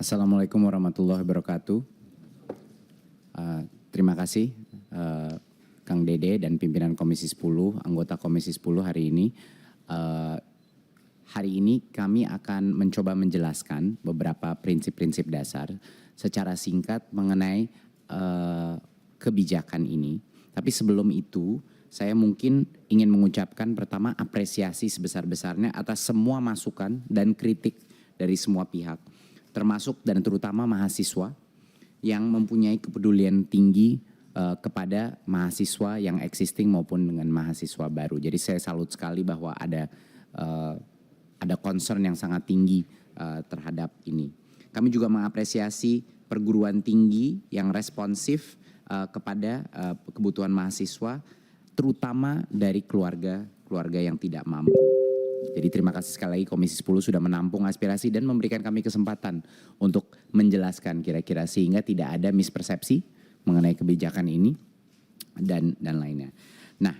Assalamualaikum warahmatullahi wabarakatuh. Terima kasih Kang Dede dan pimpinan Komisi 10, anggota Komisi 10 hari ini. Hari ini kami akan mencoba menjelaskan beberapa prinsip-prinsip dasar secara singkat mengenai kebijakan ini. Tapi sebelum itu, saya mungkin ingin mengucapkan pertama apresiasi sebesar-besarnya atas semua masukan dan kritik dari semua pihak, termasuk dan terutama mahasiswa yang mempunyai kepedulian tinggi kepada mahasiswa yang existing maupun dengan mahasiswa baru. Jadi saya salut sekali bahwa ada concern yang sangat tinggi terhadap ini. Kami juga mengapresiasi perguruan tinggi yang responsif kepada kebutuhan mahasiswa, terutama dari keluarga yang tidak mampu. Jadi terima kasih sekali lagi Komisi 10 sudah menampung aspirasi dan memberikan kami kesempatan untuk menjelaskan kira-kira sehingga tidak ada mispersepsi mengenai kebijakan ini dan lainnya. Nah,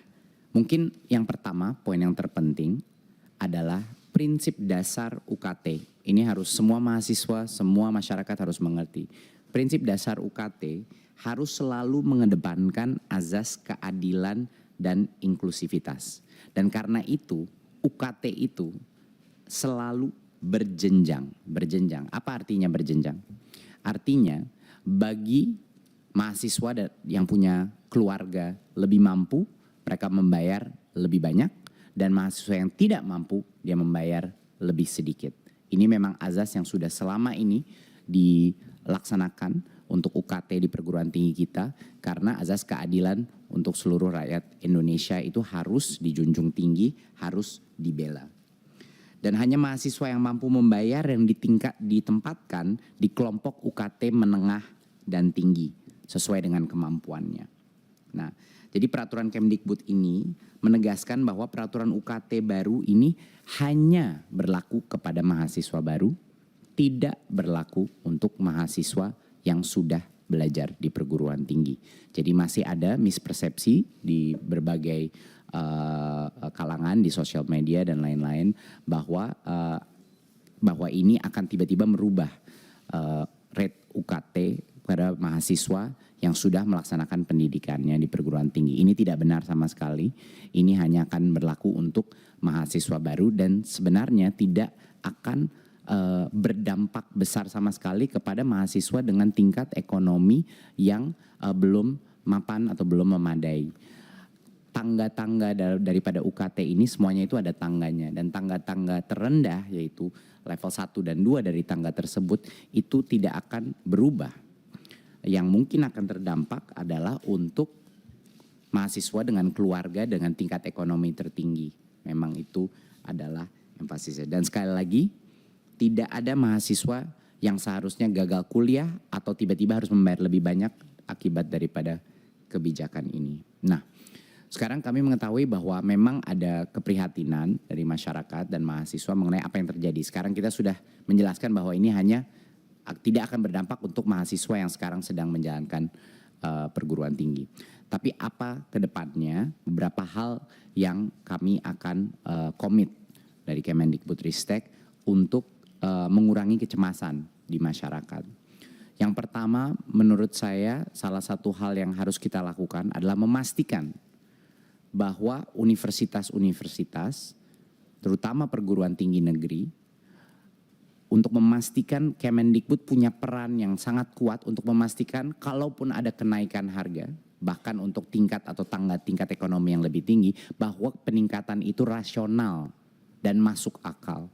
mungkin yang pertama, poin yang terpenting adalah prinsip dasar UKT. Ini harus semua mahasiswa, semua masyarakat harus mengerti. Prinsip dasar UKT harus selalu mengedepankan azas keadilan dan inklusivitas. Dan karena itu UKT itu selalu berjenjang. Apa artinya berjenjang? Artinya bagi mahasiswa yang punya keluarga lebih mampu, mereka membayar lebih banyak, dan mahasiswa yang tidak mampu, dia membayar lebih sedikit. Ini memang azas yang sudah selama ini dilaksanakan untuk UKT di perguruan tinggi kita, karena azas keadilan untuk seluruh rakyat Indonesia itu harus dijunjung tinggi, harus dibela. Dan hanya mahasiswa yang mampu membayar yang ditempatkan di kelompok UKT menengah dan tinggi sesuai dengan kemampuannya. Nah, jadi peraturan Kemdikbud ini menegaskan bahwa peraturan UKT baru ini hanya berlaku kepada mahasiswa baru, tidak berlaku untuk mahasiswa yang sudah belajar di perguruan tinggi. Jadi masih ada mispersepsi di berbagai kalangan di sosial media dan lain-lain bahwa ini akan tiba-tiba merubah rate UKT pada mahasiswa yang sudah melaksanakan pendidikannya di perguruan tinggi. Ini tidak benar sama sekali. Ini hanya akan berlaku untuk mahasiswa baru dan sebenarnya tidak akan berdampak besar sama sekali kepada mahasiswa dengan tingkat ekonomi yang belum mapan atau belum memadai. Tangga-tangga daripada UKT ini semuanya itu ada tangganya, dan tangga-tangga terendah yaitu level 1 dan 2 dari tangga tersebut itu tidak akan berubah. Yang mungkin akan terdampak adalah untuk mahasiswa dengan keluarga dengan tingkat ekonomi tertinggi. Memang itu adalah empasisnya. Dan sekali lagi, tidak ada mahasiswa yang seharusnya gagal kuliah atau tiba-tiba harus membayar lebih banyak akibat daripada kebijakan ini. Nah, sekarang kami mengetahui bahwa memang ada keprihatinan dari masyarakat dan mahasiswa mengenai apa yang terjadi. Sekarang kita sudah menjelaskan bahwa ini hanya tidak akan berdampak untuk mahasiswa yang sekarang sedang menjalankan perguruan tinggi. Tapi apa ke depannya, beberapa hal yang kami akan komit dari Kemendikbudristek untuk mengurangi kecemasan di masyarakat. Yang pertama, menurut saya salah satu hal yang harus kita lakukan adalah memastikan bahwa universitas-universitas, terutama perguruan tinggi negeri, untuk memastikan Kemendikbud punya peran yang sangat kuat untuk memastikan kalaupun ada kenaikan harga, bahkan untuk tingkat atau tingkat ekonomi yang lebih tinggi, bahwa peningkatan itu rasional dan masuk akal.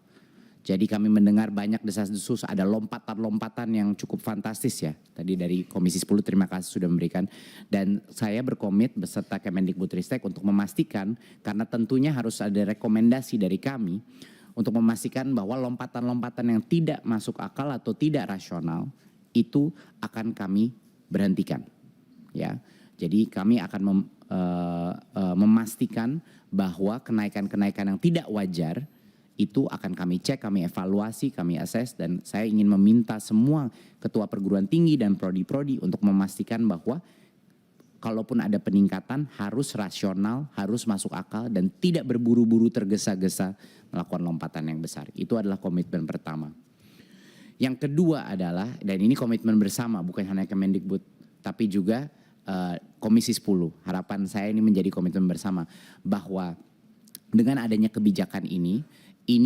Jadi kami mendengar banyak desas-desus, ada lompatan-lompatan yang cukup fantastis ya. Tadi dari Komisi 10 terima kasih sudah memberikan. Dan saya berkomit beserta Kemendikbudristek untuk memastikan, karena tentunya harus ada rekomendasi dari kami, untuk memastikan bahwa lompatan-lompatan yang tidak masuk akal atau tidak rasional itu akan kami berhentikan. Ya, jadi kami akan memastikan bahwa kenaikan-kenaikan yang tidak wajar itu akan kami cek, kami evaluasi, kami assess, dan saya ingin meminta semua ketua perguruan tinggi dan prodi-prodi untuk memastikan bahwa kalaupun ada peningkatan harus rasional, harus masuk akal, dan tidak berburu-buru tergesa-gesa melakukan lompatan yang besar. Itu adalah komitmen pertama. Yang kedua adalah, dan ini komitmen bersama bukan hanya Kemendikbud, tapi juga Komisi 10. Harapan saya ini menjadi komitmen bersama bahwa dengan adanya kebijakan ini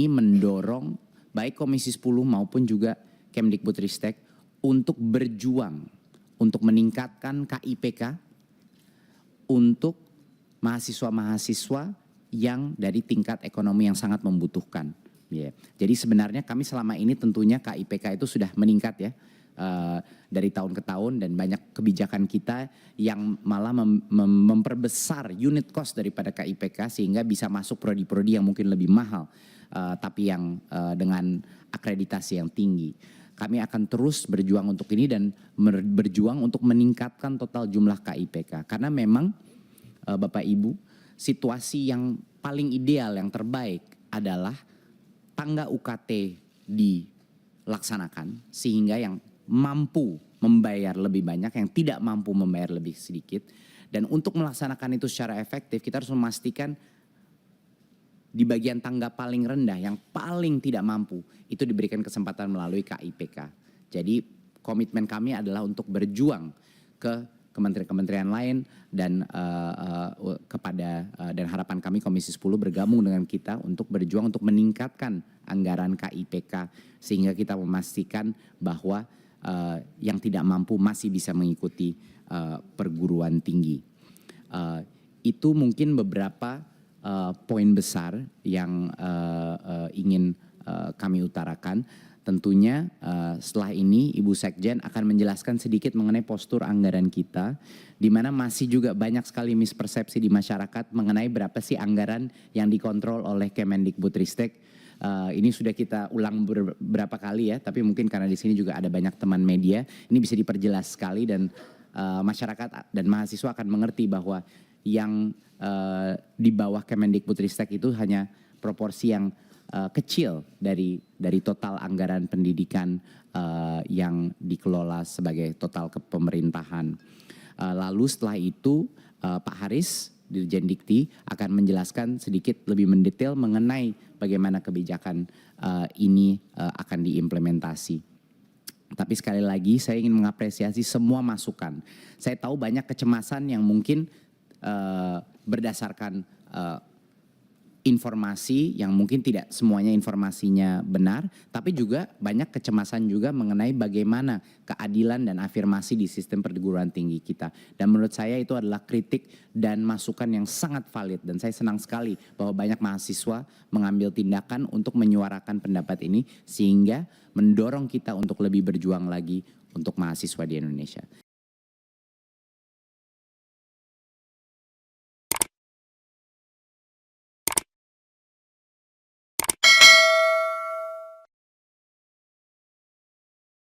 mendorong baik Komisi 10 maupun juga Kemdikbudristek untuk berjuang untuk meningkatkan KIPK untuk mahasiswa-mahasiswa yang dari tingkat ekonomi yang sangat membutuhkan. Yeah. Jadi sebenarnya kami selama ini tentunya KIPK itu sudah meningkat ya dari tahun ke tahun, dan banyak kebijakan kita yang malah memperbesar unit cost daripada KIPK sehingga bisa masuk prodi-prodi yang mungkin lebih mahal tapi yang dengan akreditasi yang tinggi. Kami akan terus berjuang untuk ini dan berjuang untuk meningkatkan total jumlah KIPK karena memang Bapak Ibu, situasi yang paling ideal, yang terbaik adalah tangga UKT dilaksanakan sehingga yang mampu membayar lebih banyak, yang tidak mampu membayar lebih sedikit. Dan untuk melaksanakan itu secara efektif, kita harus memastikan di bagian tangga paling rendah, yang paling tidak mampu, itu diberikan kesempatan melalui KIPK. Jadi komitmen kami adalah untuk berjuang ke kementerian-kementerian lain dan dan harapan kami Komisi 10 bergabung dengan kita untuk berjuang untuk meningkatkan anggaran KIPK sehingga kita memastikan bahwa yang tidak mampu masih bisa mengikuti perguruan tinggi. Itu mungkin beberapa poin besar yang ingin kami utarakan. Tentunya setelah ini Ibu Sekjen akan menjelaskan sedikit mengenai postur anggaran kita, di mana masih juga banyak sekali mispersepsi di masyarakat mengenai berapa sih anggaran yang dikontrol oleh Kemendikbudristek. Ini sudah kita ulang beberapa kali ya, tapi mungkin karena di sini juga ada banyak teman media, ini bisa diperjelas sekali dan masyarakat dan mahasiswa akan mengerti bahwa yang di bawah Kemendikbudristek itu hanya proporsi yang kecil dari total anggaran pendidikan yang dikelola sebagai total kepemerintahan. Lalu setelah itu Pak Haris Dirjen Dikti akan menjelaskan sedikit lebih mendetail mengenai bagaimana kebijakan ini akan diimplementasi. Tapi sekali lagi saya ingin mengapresiasi semua masukan. Saya tahu banyak kecemasan yang mungkin berdasarkan informasi yang mungkin tidak semuanya informasinya benar, tapi juga banyak kecemasan juga mengenai bagaimana keadilan dan afirmasi di sistem perguruan tinggi kita. Dan menurut saya itu adalah kritik dan masukan yang sangat valid, dan saya senang sekali bahwa banyak mahasiswa mengambil tindakan untuk menyuarakan pendapat ini sehingga mendorong kita untuk lebih berjuang lagi untuk mahasiswa di Indonesia.